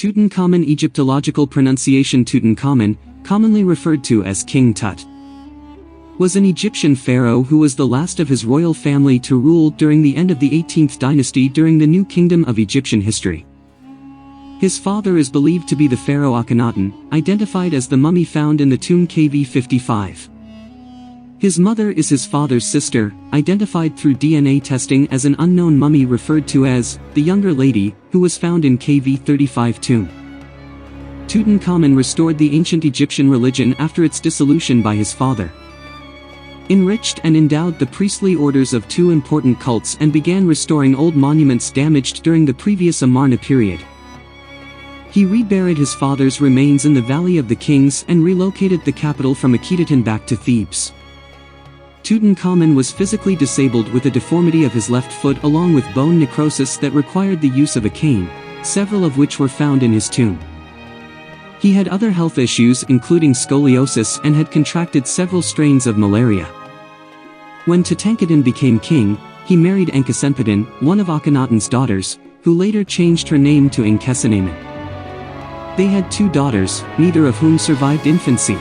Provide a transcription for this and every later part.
Tutankhamun Egyptological pronunciation Tutankhamun, commonly referred to as King Tut, was an Egyptian pharaoh who was the last of his royal family to rule during the end of the 18th dynasty during the New Kingdom of Egyptian history. His father is believed to be the pharaoh Akhenaten, identified as the mummy found in the tomb KV55. His mother is his father's sister, identified through DNA testing as an unknown mummy referred to as the Younger Lady, who was found in KV35 tomb. Tutankhamun restored the ancient Egyptian religion after its dissolution by his father, enriched and endowed the priestly orders of two important cults, and began restoring old monuments damaged during the previous Amarna period. He reburied his father's remains in the Valley of the Kings and relocated the capital from Akhetaten back to Thebes. Tutankhamun was physically disabled with a deformity of his left foot along with bone necrosis that required the use of a cane, several of which were found in his tomb. He had other health issues including scoliosis and had contracted several strains of malaria. When Tutankhamun became king, he married Enkhsenpeten, one of Akhenaten's daughters, who later changed her name to Enkhesenamen. They had two daughters, neither of whom survived infancy.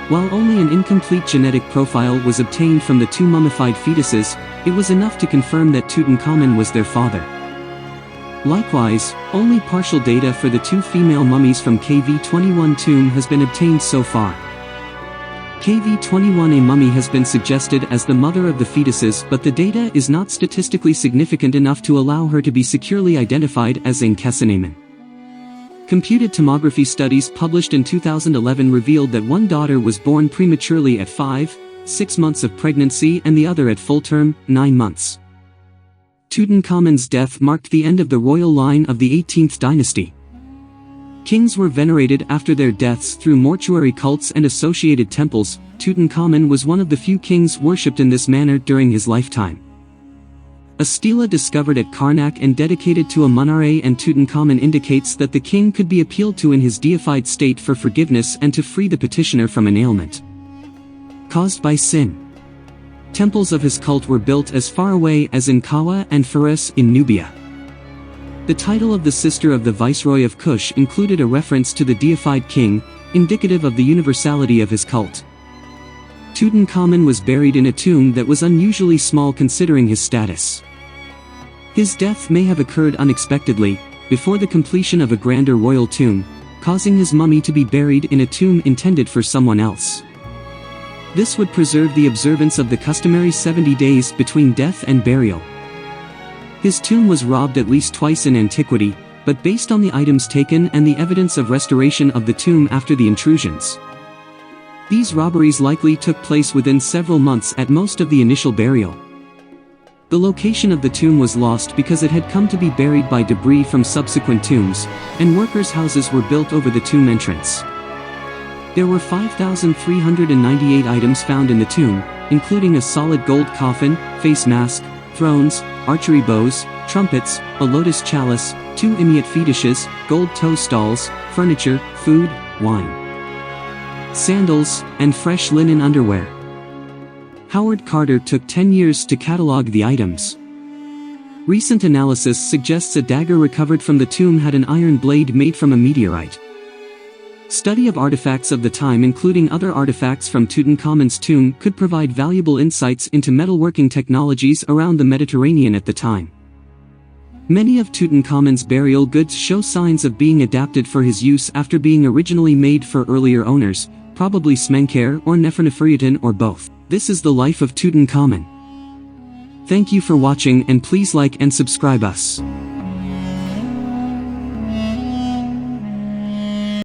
While only an incomplete genetic profile was obtained from the two mummified fetuses, it was enough to confirm that Tutankhamun was their father. Likewise, only partial data for the two female mummies from KV21 tomb has been obtained so far. KV21A mummy has been suggested as the mother of the fetuses, but the data is not statistically significant enough to allow her to be securely identified as Enkhesenamen. Computed tomography studies published in 2011 revealed that one daughter was born prematurely at 5-6 months of pregnancy and the other at full term, 9 months. Tutankhamun's death marked the end of the royal line of the 18th dynasty. Kings were venerated after their deaths through mortuary cults and associated temples. Tutankhamun was one of the few kings worshipped in this manner during his lifetime. A stela discovered at Karnak and dedicated to Amun-Re and Tutankhamun indicates that the king could be appealed to in his deified state for forgiveness and to free the petitioner from an ailment caused by sin. Temples of his cult were built as far away as in Kawa and Fares in Nubia. The title of the sister of the viceroy of Kush included a reference to the deified king, indicative of the universality of his cult. Tutankhamun was buried in a tomb that was unusually small considering his status. His death may have occurred unexpectedly, before the completion of a grander royal tomb, causing his mummy to be buried in a tomb intended for someone else. This would preserve the observance of the customary 70 days between death and burial. His tomb was robbed at least twice in antiquity, but based on the items taken and the evidence of restoration of the tomb after the intrusions, these robberies likely took place within several months at most of the initial burial. The location of the tomb was lost because it had come to be buried by debris from subsequent tombs, and workers' houses were built over the tomb entrance. There were 5,398 items found in the tomb, including a solid gold coffin, face mask, thrones, archery bows, trumpets, a lotus chalice, 2 Immate fetishes, gold toe stalls, furniture, food, wine, sandals, and fresh linen underwear. Howard Carter took 10 years to catalog the items. Recent analysis suggests a dagger recovered from the tomb had an iron blade made from a meteorite. Study of artifacts of the time, including other artifacts from Tutankhamun's tomb, could provide valuable insights into metalworking technologies around the Mediterranean at the time. Many of Tutankhamun's burial goods show signs of being adapted for his use after being originally made for earlier owners, probably Smenkhare or Neferneferutin or both. This is the life of Tutankhamun. Thank you for watching, and please like and subscribe us.